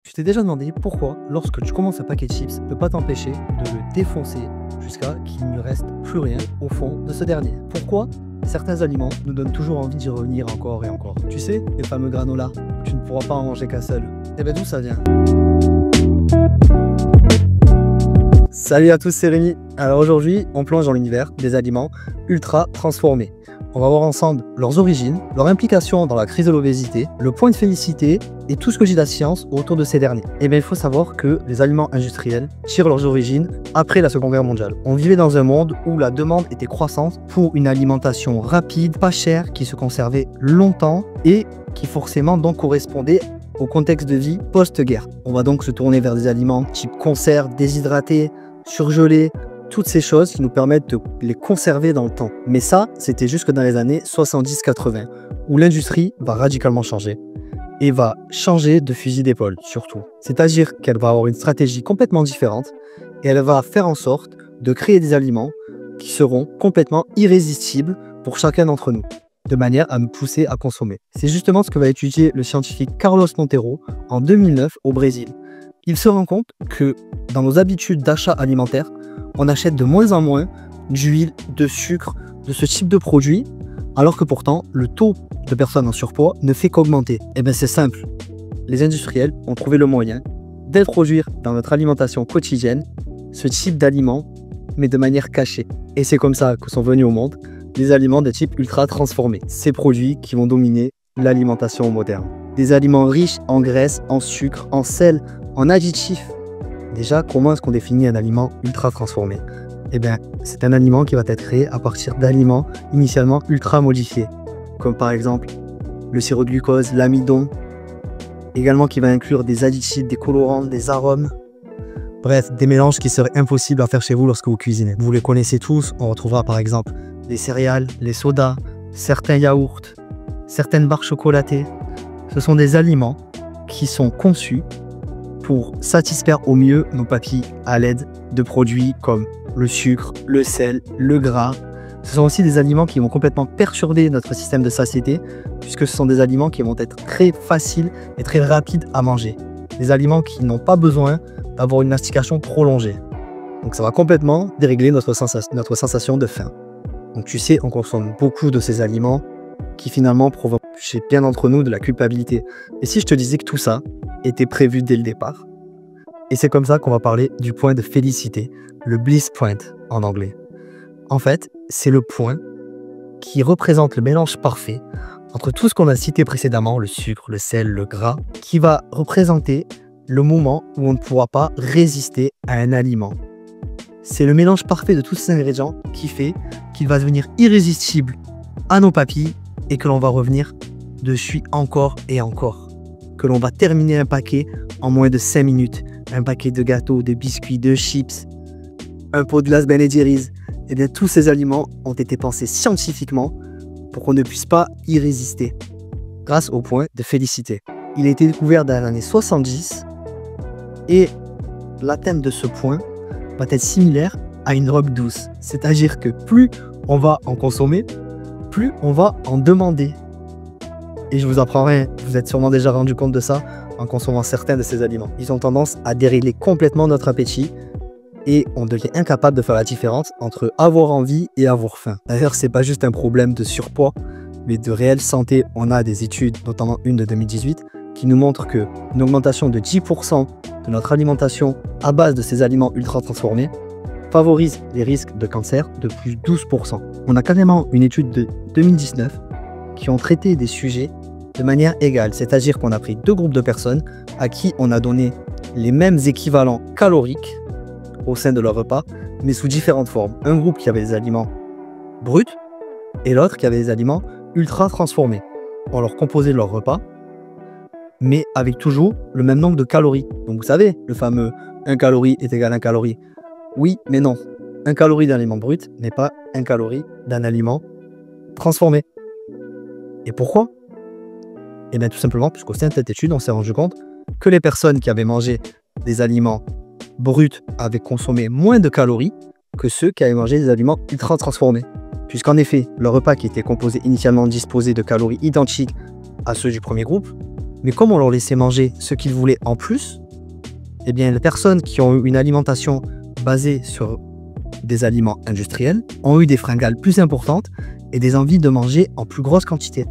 Tu t'es déjà demandé pourquoi, lorsque tu commences un paquet de chips, ne peut pas t'empêcher de le défoncer jusqu'à qu'il ne reste plus rien au fond de ce dernier. Pourquoi certains aliments nous donnent toujours envie d'y revenir encore et encore. Tu sais, les fameux granolas, tu ne pourras pas en manger qu'un seul. Et bien d'où ça vient? Salut à tous, c'est Rémi. Alors aujourd'hui, on plonge dans l'univers des aliments ultra transformés. On va voir ensemble leurs origines, leur implication dans la crise de l'obésité, le point de félicité et tout ce que dit la science autour de ces derniers. Et bien il faut savoir que les aliments industriels tirent leurs origines après la Seconde Guerre mondiale. On vivait dans un monde où la demande était croissante pour une alimentation rapide, pas chère, qui se conservait longtemps et qui forcément donc correspondait au contexte de vie post-guerre. On va donc se tourner vers des aliments type conserve, déshydratés, surgelés, toutes ces choses qui nous permettent de les conserver dans le temps. Mais ça, c'était jusque dans les années 70-80, où l'industrie va radicalement changer et va changer de fusil d'épaule surtout. C'est-à-dire qu'elle va avoir une stratégie complètement différente et elle va faire en sorte de créer des aliments qui seront complètement irrésistibles pour chacun d'entre nous, de manière à nous pousser à consommer. C'est justement ce que va étudier le scientifique Carlos Monteiro en 2009 au Brésil. Il se rend compte que dans nos habitudes d'achat alimentaire, on achète de moins en moins d'huile, de sucre, de ce type de produits, alors que pourtant le taux de personnes en surpoids ne fait qu'augmenter. Et bien c'est simple, les industriels ont trouvé le moyen d'introduire dans notre alimentation quotidienne ce type d'aliments, mais de manière cachée. Et c'est comme ça que sont venus au monde des aliments de type ultra transformés. Ces produits qui vont dominer l'alimentation moderne. Des aliments riches en graisse, en sucre, en sel, en additifs. Déjà, comment est-ce qu'on définit un aliment ultra transformé? Eh bien, c'est un aliment qui va être créé à partir d'aliments initialement ultra modifiés, comme par exemple le sirop de glucose, l'amidon, également qui va inclure des additifs, des colorants, des arômes. Bref, des mélanges qui seraient impossibles à faire chez vous lorsque vous cuisinez. Vous les connaissez tous, on retrouvera par exemple les céréales, les sodas, certains yaourts, certaines barres chocolatées. Ce sont des aliments qui sont conçus pour satisfaire au mieux nos papilles à l'aide de produits comme le sucre, le sel, le gras. Ce sont aussi des aliments qui vont complètement perturber notre système de satiété puisque ce sont des aliments qui vont être très faciles et très rapides à manger. Des aliments qui n'ont pas besoin d'avoir une mastication prolongée. Donc ça va complètement dérégler notre sensation de faim. Donc tu sais, on consomme beaucoup de ces aliments qui finalement provoquent chez bien d'entre nous de la culpabilité. Et si je te disais que tout ça était prévu dès le départ? Et c'est comme ça qu'on va parler du point de félicité, le bliss point en anglais. En fait, c'est le point qui représente le mélange parfait entre tout ce qu'on a cité précédemment, le sucre, le sel, le gras, qui va représenter le moment où on ne pourra pas résister à un aliment. C'est le mélange parfait de tous ces ingrédients qui fait qu'il va devenir irrésistible à nos papilles et que l'on va revenir dessus encore et encore. Que l'on va terminer un paquet en moins de 5 minutes. Un paquet de gâteaux, de biscuits, de chips, un pot de glace Ben & Jerry's. Et bien tous ces aliments ont été pensés scientifiquement pour qu'on ne puisse pas y résister. Grâce au point de félicité. Il a été découvert dans les années 70 et l'atteinte de ce point va être similaire à une drogue douce. C'est-à-dire que plus on va en consommer, plus on va en demander. Et je vous apprendrai, vous êtes sûrement déjà rendu compte de ça en consommant certains de ces aliments. Ils ont tendance à dérégler complètement notre appétit et on devient incapable de faire la différence entre avoir envie et avoir faim. D'ailleurs, c'est pas juste un problème de surpoids, mais de réelle santé. On a des études, notamment une de 2018, qui nous montrent qu'une augmentation de 10% de notre alimentation à base de ces aliments ultra transformés favorise les risques de cancer de plus de 12%. On a carrément une étude de 2019 qui ont traité des sujets de manière égale, c'est-à-dire qu'on a pris deux groupes de personnes à qui on a donné les mêmes équivalents caloriques au sein de leur repas, mais sous différentes formes. Un groupe qui avait des aliments bruts et l'autre qui avait des aliments ultra transformés. On leur composait leur repas, mais avec toujours le même nombre de calories. Donc vous savez, le fameux 1 calorie est égal à 1 calorie. Oui, mais non. 1 calorie d'un aliment brut n'est pas 1 calorie d'un aliment transformé. Et pourquoi? Et bien tout simplement, puisqu'au sein de cette étude, on s'est rendu compte que les personnes qui avaient mangé des aliments bruts avaient consommé moins de calories que ceux qui avaient mangé des aliments ultra transformés. Puisqu'en effet, le repas qui était composé initialement disposait de calories identiques à ceux du premier groupe, Mais comme on leur laissait manger ce qu'ils voulaient en plus, eh bien, les personnes qui ont eu une alimentation basée sur des aliments industriels ont eu des fringales plus importantes et des envies de manger en plus grosse quantité.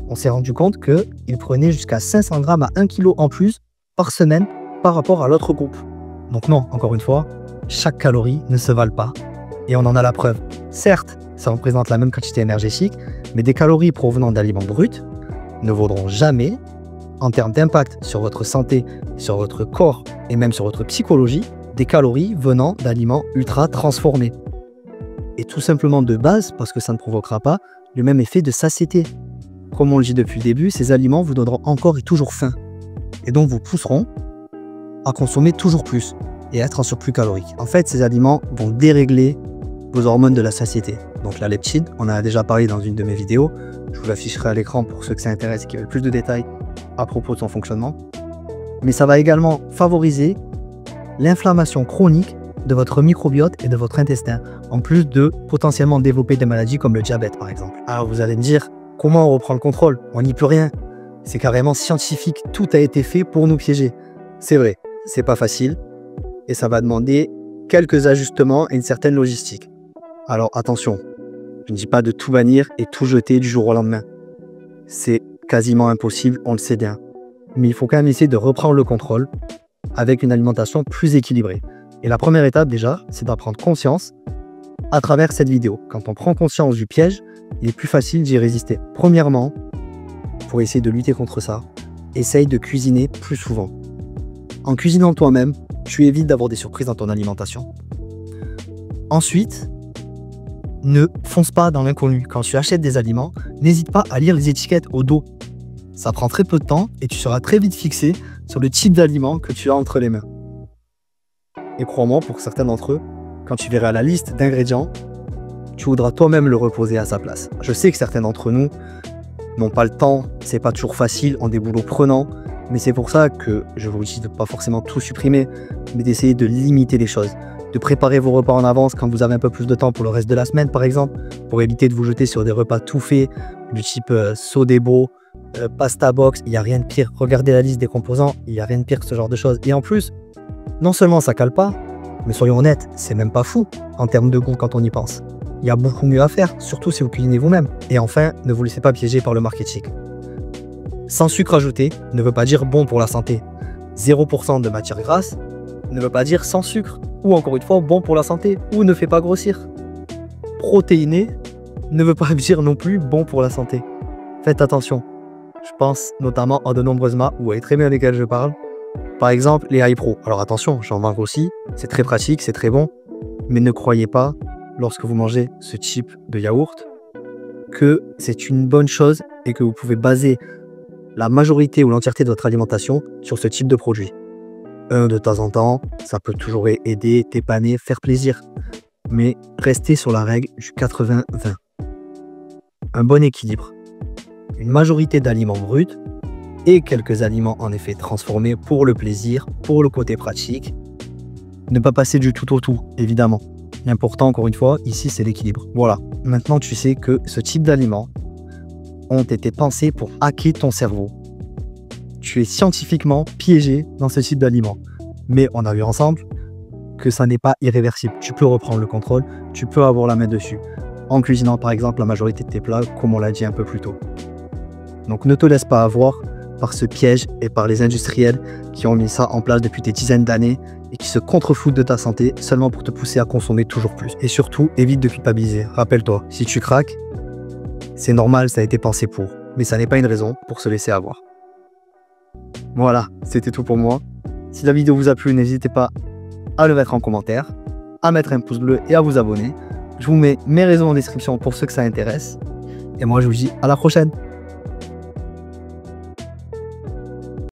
On s'est rendu compte qu'ils prenaient jusqu'à 500 grammes à 1 kg en plus par semaine par rapport à l'autre groupe. Donc non, encore une fois, chaque calorie ne se vale pas. Et on en a la preuve. Certes, ça représente la même quantité énergétique, mais des calories provenant d'aliments bruts ne vaudront jamais, en termes d'impact sur votre santé, sur votre corps et même sur votre psychologie, des calories venant d'aliments ultra transformés. Et tout simplement de base, parce que ça ne provoquera pas le même effet de satiété. Comme on le dit depuis le début, ces aliments vous donneront encore et toujours faim. Et donc vous pousseront à consommer toujours plus et être en surplus calorique. En fait, ces aliments vont dérégler vos hormones de la satiété. Donc la leptine, on en a déjà parlé dans une de mes vidéos. Je vous l'afficherai à l'écran pour ceux que ça intéresse et qui veulent plus de détails à propos de son fonctionnement. Mais ça va également favoriser l'inflammation chronique de votre microbiote et de votre intestin, en plus de potentiellement développer des maladies comme le diabète par exemple. Alors vous allez me dire, comment on reprend le contrôle? On n'y peut rien. C'est carrément scientifique, tout a été fait pour nous piéger. C'est vrai, c'est pas facile et ça va demander quelques ajustements et une certaine logistique. Alors attention, je ne dis pas de tout bannir et tout jeter du jour au lendemain. C'est quasiment impossible, on le sait bien. Mais il faut quand même essayer de reprendre le contrôle avec une alimentation plus équilibrée. Et la première étape déjà, c'est d'en prendre conscience à travers cette vidéo. Quand on prend conscience du piège, il est plus facile d'y résister. Premièrement, pour essayer de lutter contre ça, essaye de cuisiner plus souvent. En cuisinant toi-même, tu évites d'avoir des surprises dans ton alimentation. Ensuite, ne fonce pas dans l'inconnu. Quand tu achètes des aliments, n'hésite pas à lire les étiquettes au dos. Ça prend très peu de temps et tu seras très vite fixé sur le type d'aliment que tu as entre les mains. Et crois-moi, pour certains d'entre eux, quand tu verras la liste d'ingrédients, tu voudras toi-même le reposer à sa place. Je sais que certains d'entre nous n'ont pas le temps, c'est pas toujours facile, ont des boulots prenants, mais c'est pour ça que je vous dis de pas forcément tout supprimer, mais d'essayer de limiter les choses, de préparer vos repas en avance quand vous avez un peu plus de temps pour le reste de la semaine par exemple, pour éviter de vous jeter sur des repas tout faits du type Sodebo, pasta box, il n'y a rien de pire. Regardez la liste des composants, il n'y a rien de pire que ce genre de choses. Et en plus, non seulement ça cale pas, mais soyons honnêtes, c'est même pas fou en termes de goût quand on y pense. Il y a beaucoup mieux à faire, surtout si vous cuisinez vous-même. Et enfin, ne vous laissez pas piéger par le marketing. Sans sucre ajouté ne veut pas dire bon pour la santé. 0% de matière grasse ne veut pas dire sans sucre, ou encore une fois bon pour la santé, ou ne fait pas grossir. Protéiné ne veut pas dire non plus bon pour la santé. Faites attention. Je pense notamment à de nombreuses marques, vous voyez très bien lesquelles je parle. Par exemple, les iPro. Alors attention, j'en vends aussi, c'est très pratique, c'est très bon, mais ne croyez pas, lorsque vous mangez ce type de yaourt, que c'est une bonne chose et que vous pouvez baser la majorité ou l'entièreté de votre alimentation sur ce type de produit. De temps en temps, ça peut toujours aider, dépanner, faire plaisir. Mais restez sur la règle du 80-20. Un bon équilibre. Une majorité d'aliments bruts et quelques aliments en effet transformés pour le plaisir, pour le côté pratique. Ne pas passer du tout au tout, évidemment. L'important, encore une fois, ici, c'est l'équilibre. Voilà. Maintenant, tu sais que ce type d'aliments ont été pensés pour hacker ton cerveau. Tu es scientifiquement piégé dans ce type d'aliments. Mais on a vu ensemble que ça n'est pas irréversible. Tu peux reprendre le contrôle, tu peux avoir la main dessus. En cuisinant, par exemple, la majorité de tes plats, comme on l'a dit un peu plus tôt. Donc ne te laisse pas avoir par ce piège et par les industriels qui ont mis ça en place depuis des dizaines d'années et qui se contrefoutent de ta santé seulement pour te pousser à consommer toujours plus. Et surtout, évite de culpabiliser. Rappelle-toi, si tu craques, c'est normal, ça a été pensé pour. Mais ça n'est pas une raison pour se laisser avoir. Voilà, c'était tout pour moi. Si la vidéo vous a plu, n'hésitez pas à le mettre en commentaire, à mettre un pouce bleu et à vous abonner. Je vous mets mes réseaux en description pour ceux que ça intéresse. Et moi, je vous dis à la prochaine.